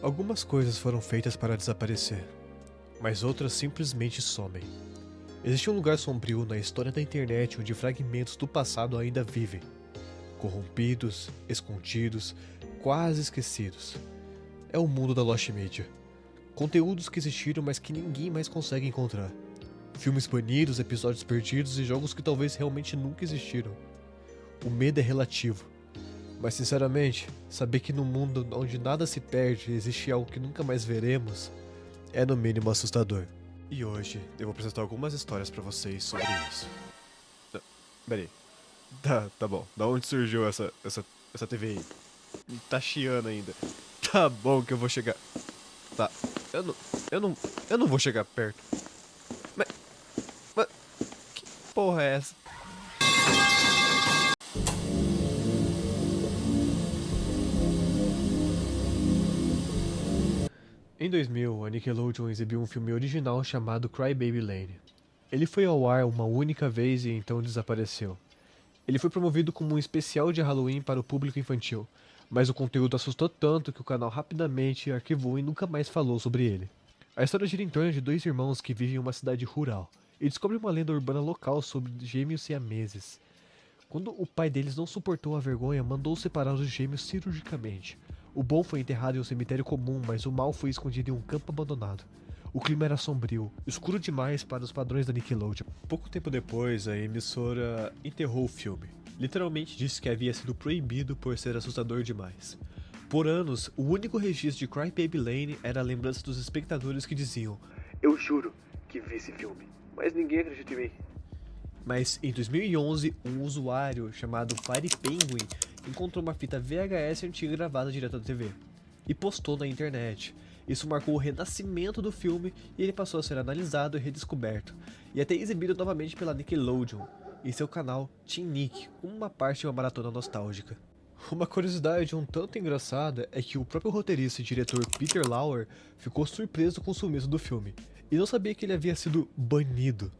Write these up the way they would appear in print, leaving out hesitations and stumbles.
Algumas coisas foram feitas para desaparecer, mas outras simplesmente somem. Existe um lugar sombrio na história da internet onde fragmentos do passado ainda vivem, corrompidos, escondidos, quase esquecidos. É o mundo da Lost Media. Conteúdos que existiram, mas que ninguém mais consegue encontrar. Filmes banidos, episódios perdidos e jogos que talvez realmente nunca existiram. O medo é relativo. Mas sinceramente, saber que no mundo onde nada se perde existe algo que nunca mais veremos é no mínimo assustador. E hoje eu vou apresentar algumas histórias pra vocês sobre isso. Peraí. Tá bom. Da onde surgiu essa TV aí? Tá chiando ainda. Tá bom que eu vou chegar. Tá. Eu não vou chegar perto. Mas que porra é essa? Em 2000, a Nickelodeon exibiu um filme original chamado Cry Baby Lane. Ele foi ao ar uma única vez e então desapareceu. Ele foi promovido como um especial de Halloween para o público infantil, mas o conteúdo assustou tanto que o canal rapidamente arquivou e nunca mais falou sobre ele. A história gira em torno de dois irmãos que vivem em uma cidade rural e descobrem uma lenda urbana local sobre gêmeos siameses. Quando o pai deles não suportou a vergonha, mandou separar os gêmeos cirurgicamente. O bom foi enterrado em um cemitério comum, mas o mal foi escondido em um campo abandonado. O clima era sombrio, escuro demais para os padrões da Nickelodeon. Pouco tempo depois, a emissora enterrou o filme. Literalmente disse que havia sido proibido por ser assustador demais. Por anos, o único registro de Cry Baby Lane era a lembrança dos espectadores que diziam: "Eu juro que vi esse filme, mas ninguém acredita em mim." Mas em 2011, um usuário chamado Fire Penguin encontrou uma fita VHS antiga gravada direto da TV e postou na internet. Isso marcou o renascimento do filme e ele passou a ser analisado e redescoberto, e até exibido novamente pela Nickelodeon em seu canal Teen Nick, como uma parte de uma maratona nostálgica. Uma curiosidade um tanto engraçada é que o próprio roteirista e diretor Peter Lauer ficou surpreso com o sumiço do filme, e não sabia que ele havia sido banido.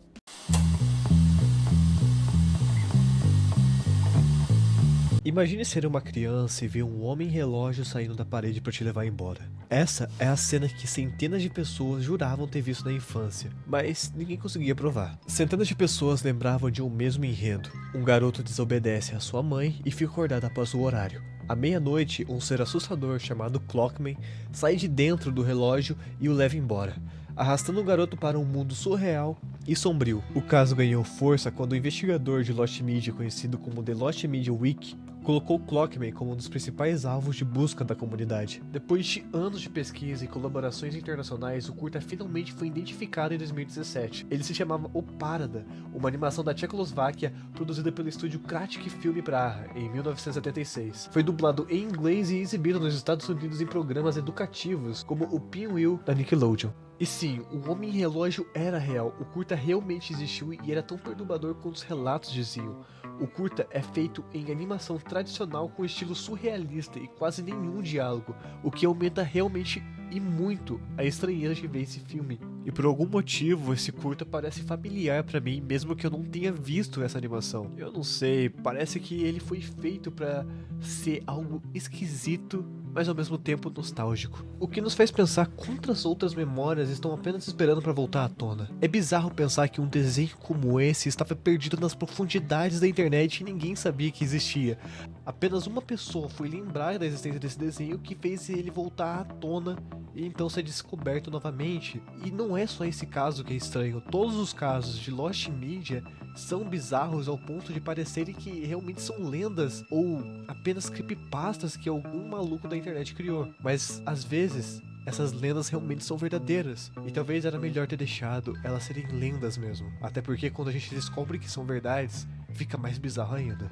Imagine ser uma criança e ver um homem-relógio saindo da parede para te levar embora. Essa é a cena que centenas de pessoas juravam ter visto na infância, mas ninguém conseguia provar. Centenas de pessoas lembravam de um mesmo enredo. Um garoto desobedece à sua mãe e fica acordado após o horário. À meia-noite, um ser assustador chamado Clockman sai de dentro do relógio e o leva embora, arrastando o garoto para um mundo surreal e sombrio. O caso ganhou força quando o investigador de Lost Media, conhecido como The Lost Media Wiki, colocou Clockman como um dos principais alvos de busca da comunidade. Depois de anos de pesquisa e colaborações internacionais, o curta finalmente foi identificado em 2017. Ele se chamava O Parada, uma animação da Tchecoslováquia produzida pelo estúdio Kratik Film Praha em 1976. Foi dublado em inglês e exibido nos Estados Unidos em programas educativos como o Pinwheel da Nickelodeon. E sim, o Homem-Relógio era real, o curta realmente existiu e era tão perturbador quanto os relatos diziam. O curta é feito em animação tradicional com estilo surrealista e quase nenhum diálogo, o que aumenta realmente e muito a estranheza de ver esse filme. E por algum motivo esse curta parece familiar pra mim, mesmo que eu não tenha visto essa animação. Eu não sei, parece que ele foi feito pra ser algo esquisito, mas ao mesmo tempo nostálgico. O que nos faz pensar quantas outras memórias estão apenas esperando para voltar à tona. É bizarro pensar que um desenho como esse estava perdido nas profundidades da internet e ninguém sabia que existia. Apenas uma pessoa foi lembrar da existência desse desenho que fez ele voltar à tona e então ser descoberto novamente. E não é só esse caso que é estranho, todos os casos de Lost Media são bizarros ao ponto de parecerem que realmente são lendas ou apenas creepypastas que algum maluco da internet criou. Mas às vezes essas lendas realmente são verdadeiras, e talvez era melhor ter deixado elas serem lendas mesmo, até porque quando a gente descobre que são verdades, fica mais bizarro ainda.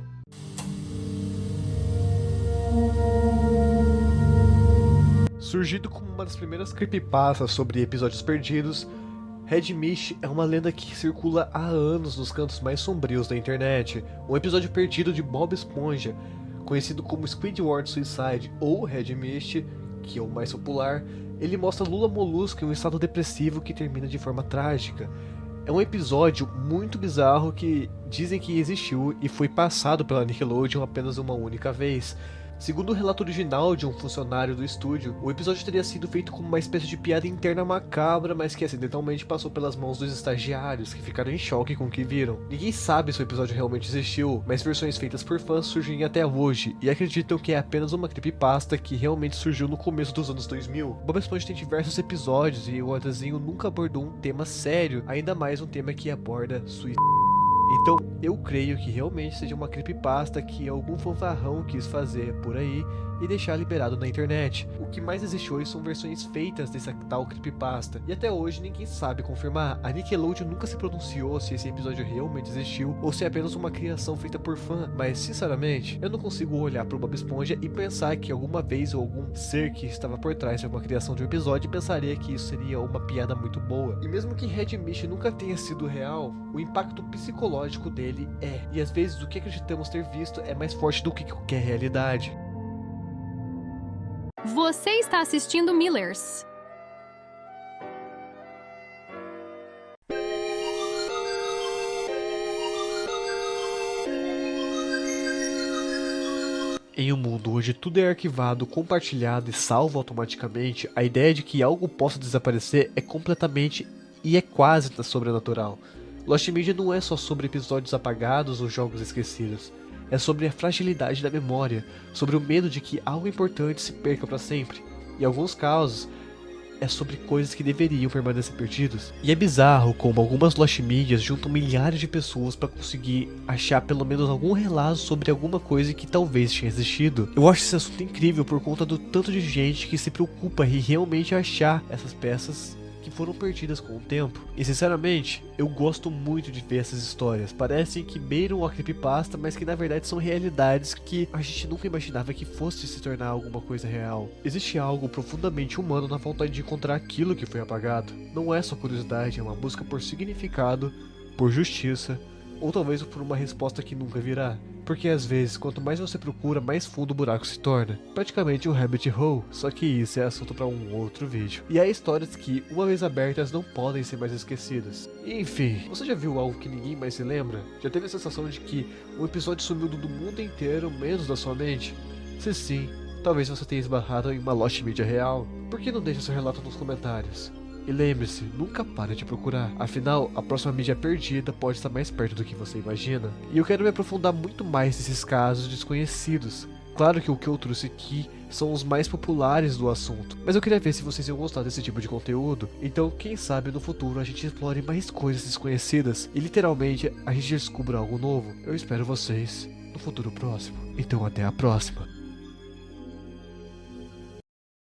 Surgido como uma das primeiras creepypastas sobre episódios perdidos, Red Mist é uma lenda que circula há anos nos cantos mais sombrios da internet. Um episódio perdido de Bob Esponja, conhecido como Squidward Suicide ou Red Mist, que é o mais popular, ele mostra Lula Molusco em um estado depressivo que termina de forma trágica. É um episódio muito bizarro que dizem que existiu e foi passado pela Nickelodeon apenas uma única vez. Segundo o relato original de um funcionário do estúdio, o episódio teria sido feito como uma espécie de piada interna macabra, mas que acidentalmente passou pelas mãos dos estagiários, que ficaram em choque com o que viram. Ninguém sabe se o episódio realmente existiu, mas versões feitas por fãs surgem até hoje, e acreditam que é apenas uma creepypasta que realmente surgiu no começo dos anos 2000. Bob Esponja tem diversos episódios, e o desenho nunca abordou um tema sério, ainda mais um tema que aborda suicídio. Então, eu creio que realmente seja uma creepypasta que algum fanfarrão quis fazer por aí e deixar liberado na internet. O que mais existe hoje são versões feitas dessa tal creepypasta, e até hoje ninguém sabe confirmar. A Nickelodeon nunca se pronunciou se esse episódio realmente existiu ou se é apenas uma criação feita por fã, mas sinceramente, eu não consigo olhar pro Bob Esponja e pensar que alguma vez ou algum ser que estava por trás de uma criação de um episódio pensaria que isso seria uma piada muito boa. E mesmo que Red Mish nunca tenha sido real, o impacto psicológico dele é, e às vezes o que acreditamos ter visto é mais forte do que qualquer realidade. Você está assistindo Millers. Em um mundo onde tudo é arquivado, compartilhado e salvo automaticamente, a ideia de que algo possa desaparecer é completamente e é quase sobrenatural. Lost Media não é só sobre episódios apagados ou jogos esquecidos. É sobre a fragilidade da memória, sobre o medo de que algo importante se perca para sempre. Em alguns casos, é sobre coisas que deveriam permanecer perdidas. E é bizarro como algumas Lost Medias juntam milhares de pessoas para conseguir achar pelo menos algum relato sobre alguma coisa que talvez tinha existido. Eu acho esse assunto incrível por conta do tanto de gente que se preocupa em realmente achar essas peças que foram perdidas com o tempo. E sinceramente, eu gosto muito de ver essas histórias. Parecem que beiram a creepypasta, mas que na verdade são realidades que a gente nunca imaginava que fosse se tornar alguma coisa real. Existe algo profundamente humano na vontade de encontrar aquilo que foi apagado. Não é só curiosidade, é uma busca por significado, por justiça, ou talvez por uma resposta que nunca virá. Porque às vezes, quanto mais você procura, mais fundo o buraco se torna. Praticamente um rabbit hole, só que isso é assunto para um outro vídeo. E há histórias que, uma vez abertas, não podem ser mais esquecidas. Enfim, você já viu algo que ninguém mais se lembra? Já teve a sensação de que um episódio sumiu do mundo inteiro, menos da sua mente? Se sim, talvez você tenha esbarrado em uma Lost Media real. Por que não deixa seu relato nos comentários? E lembre-se, nunca pare de procurar. Afinal, a próxima mídia perdida pode estar mais perto do que você imagina. E eu quero me aprofundar muito mais nesses casos desconhecidos. Claro que o que eu trouxe aqui são os mais populares do assunto, mas eu queria ver se vocês iam gostar desse tipo de conteúdo. Então, quem sabe no futuro a gente explore mais coisas desconhecidas e literalmente a gente descubra algo novo. Eu espero vocês no futuro próximo. Então, até a próxima.